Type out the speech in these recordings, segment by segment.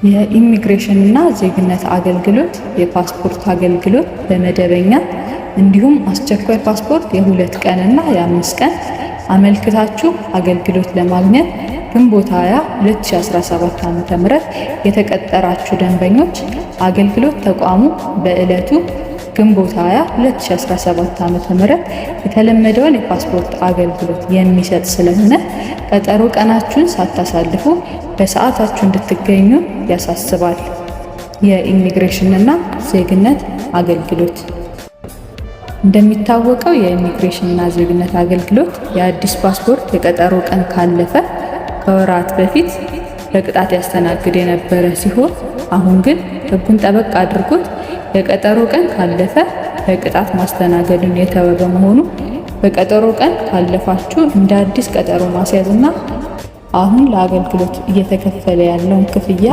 የኢሚግሬሽን እና ዜግነት አገልግሎት የፓስፖርት አገልግሎት በመደበኛ እንዲሁም አስቸኳይ ፓስፖርት የ2 ቀን እና የ5 ቀን አመልክታችሁ አገልግሎት ለማግኘት ግንቦት 20 2017 ዓ.ም የተቀጠራችሁ ደንበኞች አገልግሎት ተቋሙ በዕለቱ ግንቦት 20 2017 ዓ.ም የተለመደውን የፓስፖርት አገልግሎት የሚሰጥ ስለሆነ ቀጠሮ ቀናችሁን ሳታሳልፉ በሰዓታችሁ እንድትገኙ ያሳስባል። የኢሚግሬሽን እና ዜግነት አገልግሎት እንደሚታወቀው የኢሚግሬሽን እና ዜግነት አገልግሎት የአዲስ ፓስፖርት የቀጠሮ ቀን ካለፈ ከወራት በፊት በቅጣት ያስተናግድ የነበረ ሲሆን አሁን ግን ሕጉን ጠበቅ አድርጎት የቀጠሮ ቀን ካለፈ በቅጣት ማስተናገዱን የተወ በመሆኑ በቀጠሮ ቀን ካለፋችሁ እንደ አዲስ ቀጠሮ ማስያዝና አሁን ለአገልግሎት እየተከፈለ ያለውን ክፍያ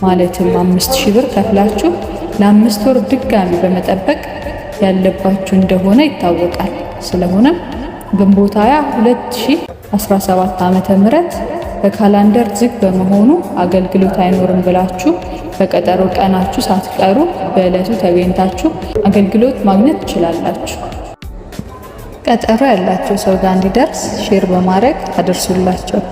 ማለትም 5000 ብር ከፍላችሁ ለ5 ወር ድጋሚ በመጠበቅ ያለባችሁ እንደሆነ ይታወቃል። ስለሆነም ግንቦት 20 2017 ዓ.ም በካላንደር ዝግ በመሆኑ አገልግሎት አይኖርም ብላችሁ በቀጠሮ ቀናችሁ ሳትቀሩ በዕለቱ ተገኝታችሁ አገልግሎት ማግኘት ትችላላችሁ። ቀጠሮ ያላቸው ሰው ጋር እንዲደርስ ሼር በማድረግ አድርሱላቸው።